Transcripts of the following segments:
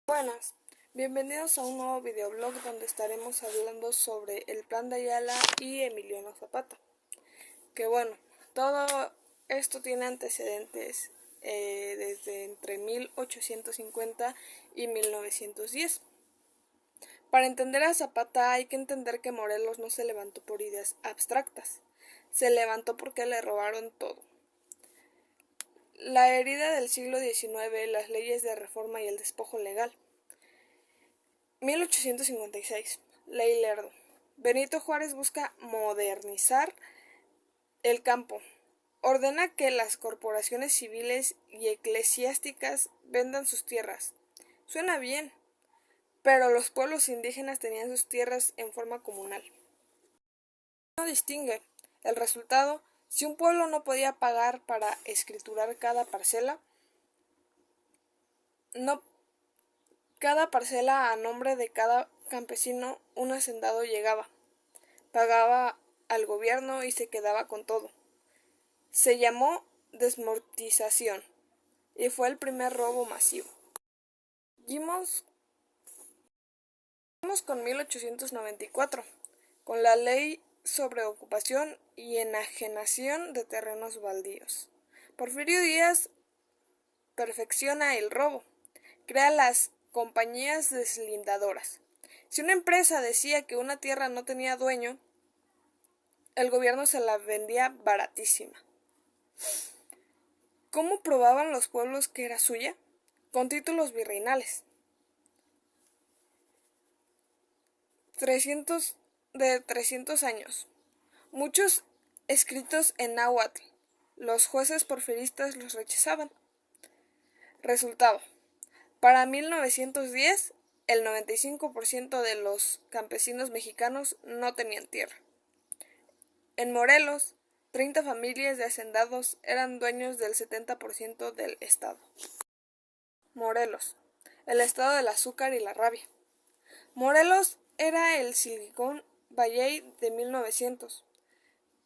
Buenas, bienvenidos a un nuevo videoblog donde estaremos hablando sobre el Plan de Ayala y Emiliano Zapata. Que bueno, todo esto tiene antecedentes desde entre 1850 y 1910. Para entender a Zapata hay que entender que Morelos no se levantó por ideas abstractas, se levantó porque le robaron todo. La herida del siglo XIX, las leyes de reforma y el despojo legal. 1856. Ley Lerdo. Benito Juárez busca modernizar el campo. Ordena que las corporaciones civiles y eclesiásticas vendan sus tierras. Suena bien, pero los pueblos indígenas tenían sus tierras en forma comunal. No distingue. El resultado, si un pueblo no podía pagar para escriturar cada parcela a nombre de cada campesino, un hacendado llegaba, pagaba al gobierno y se quedaba con todo. Se llamó desmortización y fue el primer robo masivo. Seguimos con 1894, con la ley sobre ocupación y enajenación de terrenos baldíos. Porfirio Díaz perfecciona el robo, crea las compañías deslindadoras. Si una empresa decía que una tierra no tenía dueño, el gobierno se la vendía baratísima. ¿Cómo probaban los pueblos que era suya? Con títulos virreinales. 300 años. Muchos escritos en náhuatl. Los jueces porfiristas los rechazaban. Resultado. Para 1910, el 95% de los campesinos mexicanos no tenían tierra. En Morelos, 30 familias de hacendados eran dueños del 70% del estado. Morelos, el estado del azúcar y la rabia. Morelos era el Silicon Valley de 1900,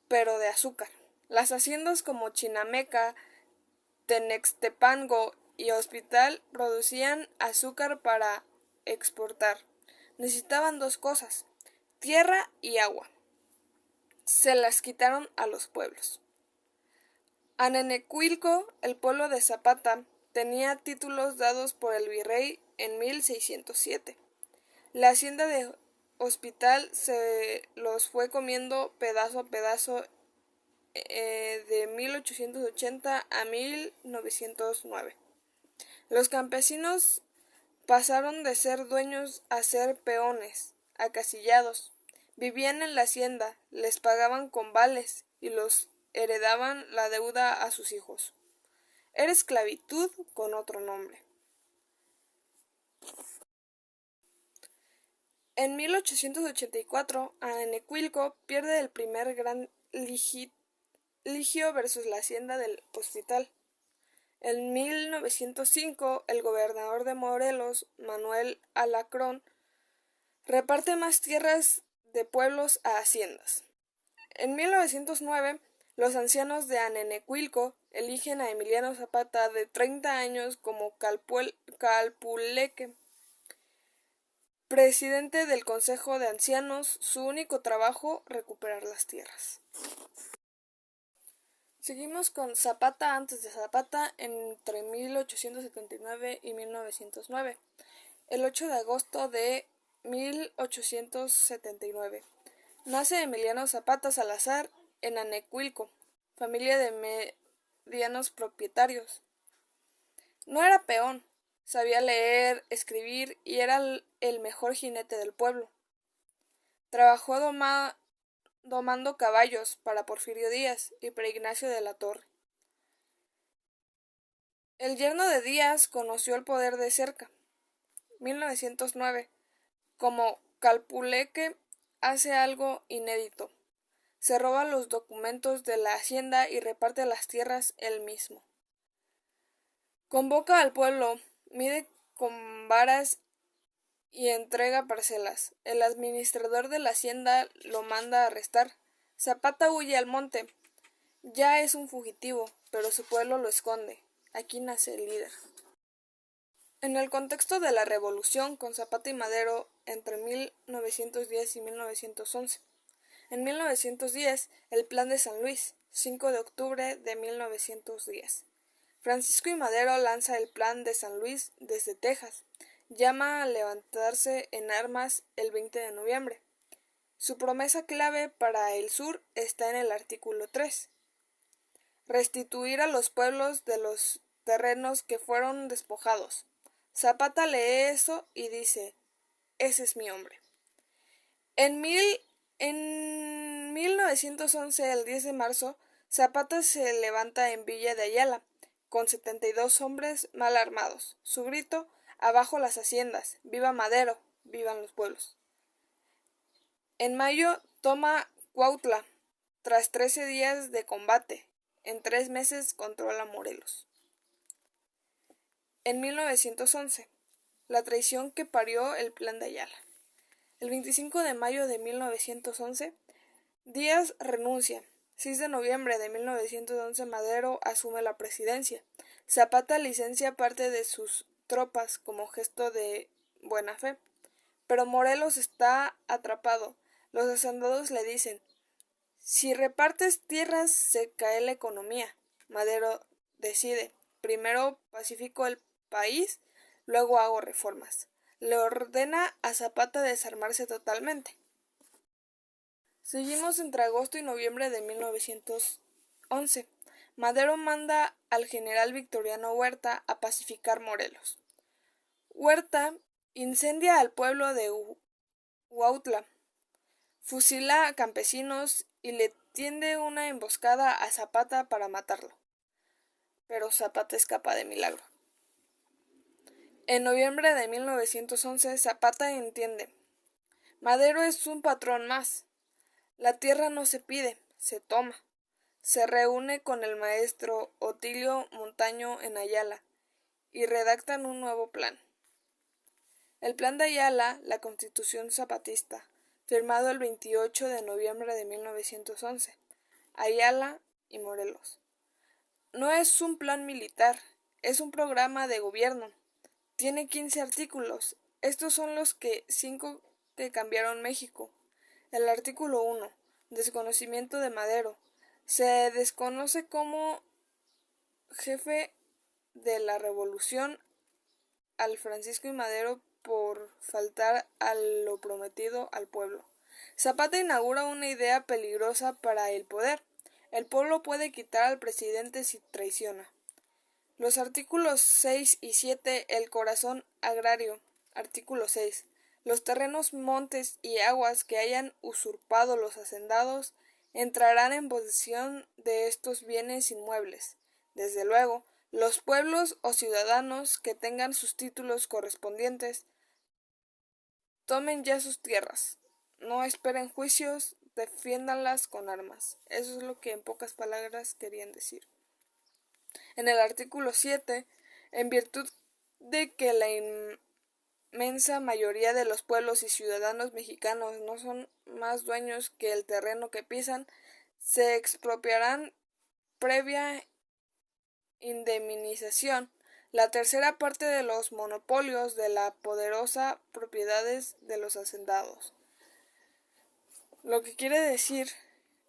pero de azúcar. Las haciendas como Chinameca, Tenextepango y Hospital producían azúcar para exportar. Necesitaban dos cosas, tierra y agua. Se las quitaron a los pueblos. Anenecuilco, el pueblo de Zapata, tenía títulos dados por el virrey en 1607. La hacienda de Hospital se los fue comiendo pedazo a pedazo de 1880 a 1909. Los campesinos pasaron de ser dueños a ser peones, acasillados. Vivían en la hacienda, les pagaban con vales y los heredaban la deuda a sus hijos. Era esclavitud con otro nombre. En 1884, Anenecuilco pierde el primer gran litigio versus la hacienda del Hospital. En 1905, el gobernador de Morelos, Manuel Alarcón, reparte más tierras de pueblos a haciendas. En 1909, los ancianos de Anenecuilco eligen a Emiliano Zapata, de 30 años, como calpuleque, presidente del Consejo de Ancianos. Su único trabajo, recuperar las tierras. Seguimos con Zapata antes de Zapata, entre 1879 y 1909. El 8 de agosto de 1879. Nace Emiliano Zapata Salazar en Anecuilco, familia de medianos propietarios. No era peón, sabía leer, escribir y era el mejor jinete del pueblo. Trabajó domando caballos para Porfirio Díaz y para Ignacio de la Torre. El yerno de Díaz conoció el poder de cerca. 1909. Como calpuleque hace algo inédito. Se roba los documentos de la hacienda y reparte las tierras él mismo. Convoca al pueblo, mide con varas y entrega parcelas. El administrador de la hacienda lo manda a arrestar. Zapata huye al monte. Ya es un fugitivo, pero su pueblo lo esconde. Aquí nace el líder. En el contexto de la revolución con Zapata y Madero entre 1910 y 1911. En 1910, el Plan de San Luis, 5 de octubre de 1910. Francisco y Madero lanza el Plan de San Luis desde Texas. Llama a levantarse en armas el 20 de noviembre. Su promesa clave para el sur está en el artículo 3. Restituir a los pueblos de los terrenos que fueron despojados. Zapata lee eso y dice, ese es mi hombre. En 1911, el 10 de marzo, Zapata se levanta en Villa de Ayala, con 72 hombres mal armados. Su grito, abajo las haciendas, viva Madero, vivan los pueblos. En mayo toma Cuautla, tras 13 días de combate. En 3 meses controla Morelos. En 1911, la traición que parió el Plan de Ayala. El 25 de mayo de 1911, Díaz renuncia. 6 de noviembre de 1911, Madero asume la presidencia. Zapata licencia parte de sus tropas como gesto de buena fe. Pero Morelos está atrapado. Los hacendados le dicen, si repartes tierras se cae la economía. Madero decide, primero pacifico el país, luego hago reformas. Le ordena a Zapata desarmarse totalmente. Seguimos entre agosto y noviembre de 1911. Madero manda al general Victoriano Huerta a pacificar Morelos. Huerta incendia al pueblo de Huautla, fusila a campesinos y le tiende una emboscada a Zapata para matarlo. Pero Zapata escapa de milagro. En noviembre de 1911, Zapata entiende. Madero es un patrón más. La tierra no se pide, se toma. Se reúne con el maestro Otilio Montaño en Ayala y redactan un nuevo plan. El Plan de Ayala, la Constitución zapatista, firmado el 28 de noviembre de 1911. Ayala y Morelos. No es un plan militar, es un programa de gobierno. Tiene 15 artículos. Estos son los 5 que cambiaron México. El artículo 1. Desconocimiento de Madero. Se desconoce como jefe de la revolución al Francisco y Madero por faltar a lo prometido al pueblo. Zapata inaugura una idea peligrosa para el poder. El pueblo puede quitar al presidente si traiciona. Los artículos 6 y 7. El corazón agrario. Artículo 6. Los terrenos, montes y aguas que hayan usurpado los hacendados entrarán en posesión de estos bienes inmuebles. Desde luego, los pueblos o ciudadanos que tengan sus títulos correspondientes tomen ya sus tierras. No esperen juicios, defiéndanlas con armas. Eso es lo que en pocas palabras querían decir. En el artículo 7, en virtud de que la inmensa mayoría de los pueblos y ciudadanos mexicanos no son más dueños que el terreno que pisan, se expropiarán previa indemnización la tercera parte de los monopolios de la poderosa propiedades de los hacendados. Lo que quiere decir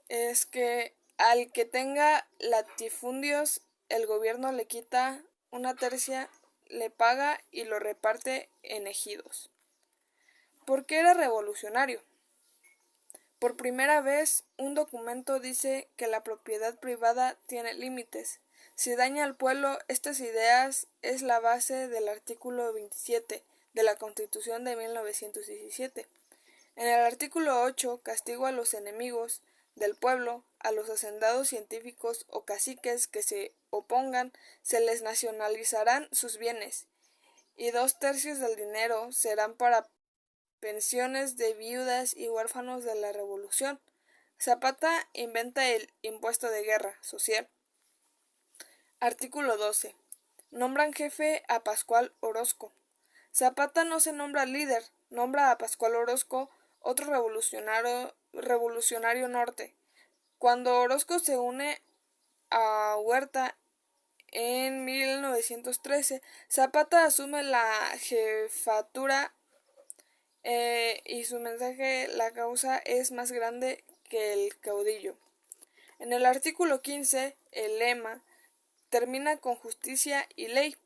es que al que tenga latifundios, el gobierno le quita una tercia, le paga y lo reparte en ejidos. ¿Por qué era revolucionario? Por primera vez, un documento dice que la propiedad privada tiene límites. Si daña al pueblo, estas ideas es la base del artículo 27 de la Constitución de 1917. En el artículo 8, castigo a los enemigos del pueblo, a los hacendados científicos o caciques que se opongan, se les nacionalizarán sus bienes, y 2/3 del dinero serán para pensiones de viudas y huérfanos de la Revolución. Zapata inventa el impuesto de guerra social. Artículo 12. Nombran jefe a Pascual Orozco. Zapata no se nombra líder, nombra a Pascual Orozco, otro revolucionario norte. Cuando Orozco se une a Huerta en 1911, 1913, Zapata asume la jefatura y su mensaje: la causa es más grande que el caudillo. En el artículo 15, el lema termina con justicia y ley.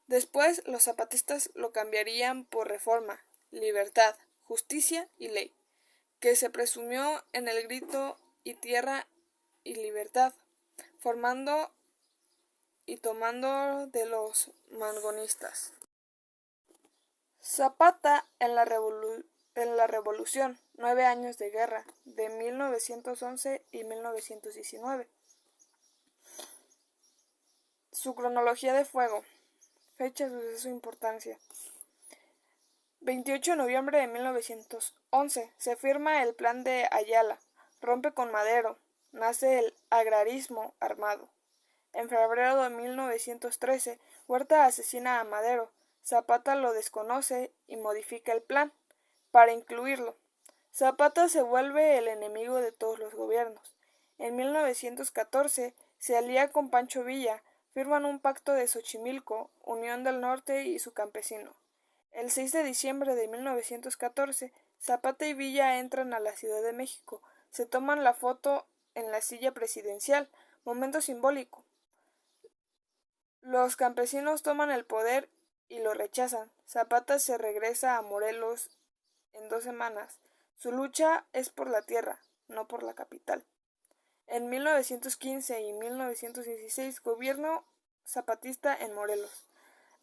Después, los zapatistas lo cambiarían por reforma, libertad, justicia y ley, que se presumió en el grito y tierra y libertad, formando y tomando de los mangonistas. Zapata en la Revolución, 9 años de guerra, de 1911 y 1919. Su cronología de fuego. Fecha, suceso, importancia. 28 de noviembre de 1911. Se firma el Plan de Ayala. Rompe con Madero. Nace el agrarismo armado. En febrero de 1913, Huerta asesina a Madero. Zapata lo desconoce y modifica el plan para incluirlo. Zapata se vuelve el enemigo de todos los gobiernos. En 1914 se alía con Pancho Villa, firman un pacto de Xochimilco, Unión del Norte y su campesino. El 6 de diciembre de 1914, Zapata y Villa entran a la Ciudad de México, se toman la foto en la silla presidencial, momento simbólico. Los campesinos toman el poder y lo rechazan. Zapata se regresa a Morelos en 2 semanas. Su lucha es por la tierra, no por la capital. En 1915 y 1916, gobierno zapatista en Morelos.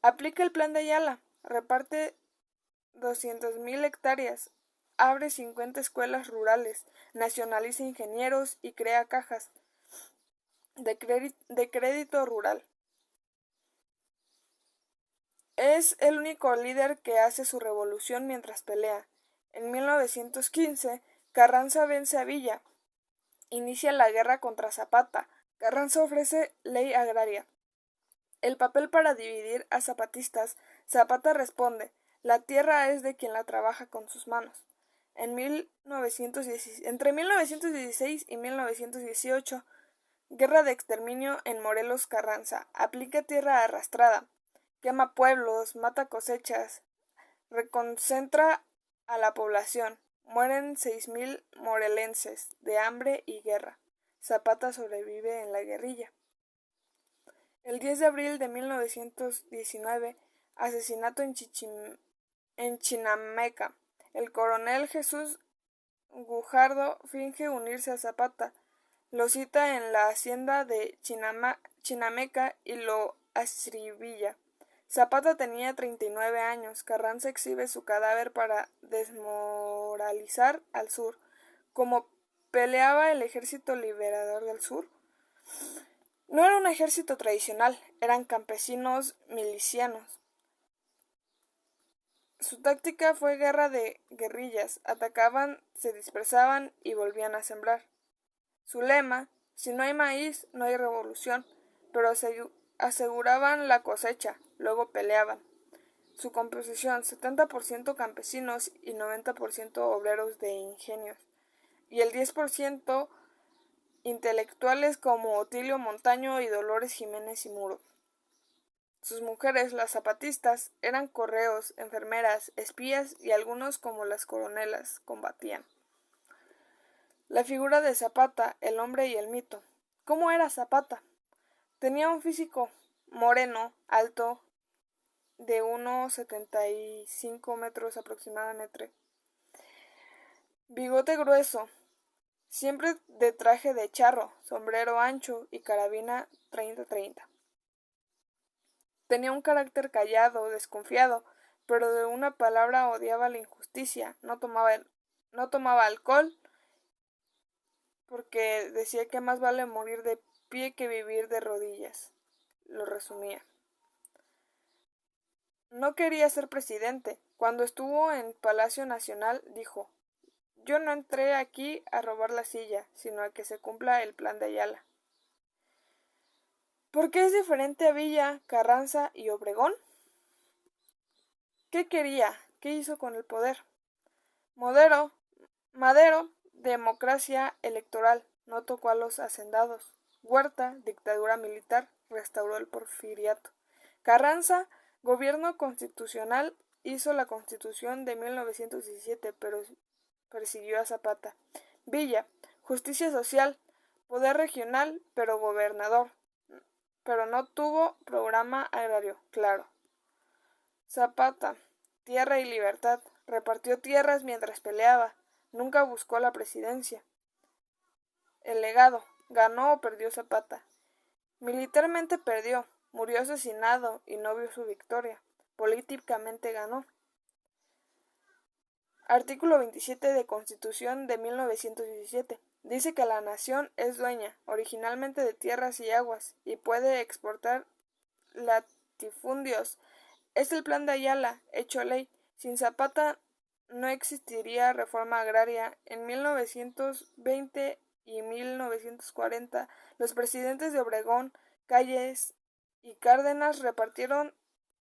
Aplica el plan de Ayala, reparte 200,000 hectáreas, abre 50 escuelas rurales, nacionaliza ingenieros y crea cajas de crédito rural. Es el único líder que hace su revolución mientras pelea. En 1915, Carranza vence a Villa. Inicia la guerra contra Zapata. Carranza ofrece ley agraria. El papel para dividir a zapatistas. Zapata responde: la tierra es de quien la trabaja con sus manos. Entre 1916 y 1918, guerra de exterminio en Morelos. Carranza aplica tierra arrastrada, quema pueblos, mata cosechas, reconcentra a la población. Mueren 6,000 morelenses de hambre y guerra. Zapata sobrevive en la guerrilla. El 10 de abril de 1919, asesinato en Chinameca. El coronel Jesús Gujardo finge unirse a Zapata, lo cita en la hacienda de Chinameca y lo acribilla. Zapata tenía 39 años. Carranza exhibe su cadáver para desmoralizar al sur. ¿Cómo peleaba el Ejército Liberador del Sur? No era un ejército tradicional, eran campesinos milicianos. Su táctica fue guerra de guerrillas, atacaban, se dispersaban y volvían a sembrar. Su lema: si no hay maíz, no hay revolución, pero aseguraban la cosecha, luego peleaban. Su composición: 70% campesinos y 90% obreros de ingenios, y el 10% intelectuales como Otilio Montaño y Dolores Jiménez y Muro. Sus mujeres, las zapatistas, eran correos, enfermeras, espías y algunos, como las coronelas, combatían. La figura de Zapata, el hombre y el mito. ¿Cómo era Zapata? Tenía un físico moreno, alto, de 1,75 metros aproximadamente. Bigote grueso, siempre de traje de charro, sombrero ancho y carabina 30-30. Tenía un carácter callado, desconfiado, pero de una palabra odiaba la injusticia. No tomaba alcohol porque decía que más vale morir de pie que vivir de rodillas. Lo resumía. No quería ser presidente. Cuando estuvo en Palacio Nacional dijo: yo no entré aquí a robar la silla, sino a que se cumpla el plan de Ayala. ¿Por qué es diferente a Villa, Carranza y Obregón? ¿Qué quería? ¿Qué hizo con el poder? Madero, democracia electoral, no tocó a los hacendados. Huerta, dictadura militar, restauró el porfiriato. Carranza, gobierno constitucional, hizo la Constitución de 1917, pero persiguió a Zapata. Villa, justicia social, poder regional, pero gobernador, pero no tuvo programa agrario, claro. Zapata, tierra y libertad, repartió tierras mientras peleaba, nunca buscó la presidencia. El legado, ganó o perdió Zapata. Militarmente perdió, murió asesinado y no vio su victoria. Políticamente ganó. Artículo 27 de Constitución de 1917. Dice que la nación es dueña, originalmente de tierras y aguas, y puede exportar latifundios. Es el Plan de Ayala, hecho ley. Sin Zapata no existiría reforma agraria. En 1920 y 1940, los presidentes de Obregón, Calles y Cárdenas repartieron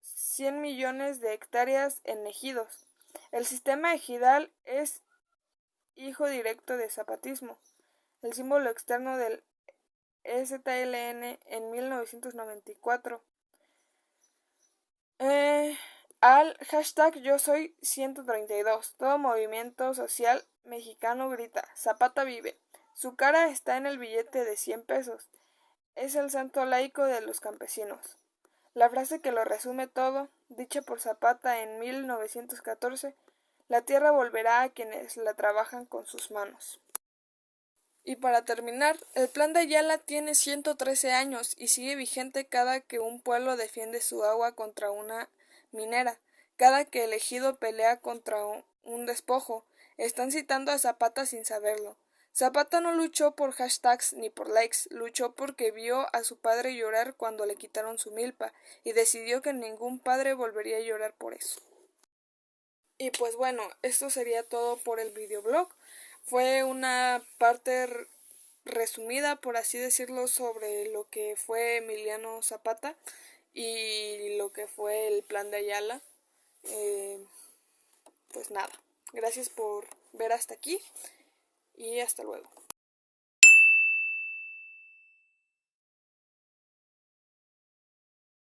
100 millones de hectáreas en ejidos. El sistema ejidal es hijo directo del zapatismo. El símbolo externo del EZLN en 1994. Al hashtag Yo Soy 132. Todo movimiento social mexicano grita, Zapata vive. Su cara está en el billete de 100 pesos. Es el santo laico de los campesinos. La frase que lo resume todo, dicha por Zapata en 1914, la tierra volverá a quienes la trabajan con sus manos. Y para terminar, el Plan de Ayala tiene 113 años y sigue vigente cada que un pueblo defiende su agua contra una minera, cada que el ejido pelea contra un despojo. Están citando a Zapata sin saberlo. Zapata no luchó por hashtags ni por likes, luchó porque vio a su padre llorar cuando le quitaron su milpa y decidió que ningún padre volvería a llorar por eso. Y pues bueno, esto sería todo por el videoblog. Fue una parte resumida, por así decirlo, sobre lo que fue Emiliano Zapata y lo que fue el Plan de Ayala. Pues nada, gracias por ver hasta aquí y hasta luego.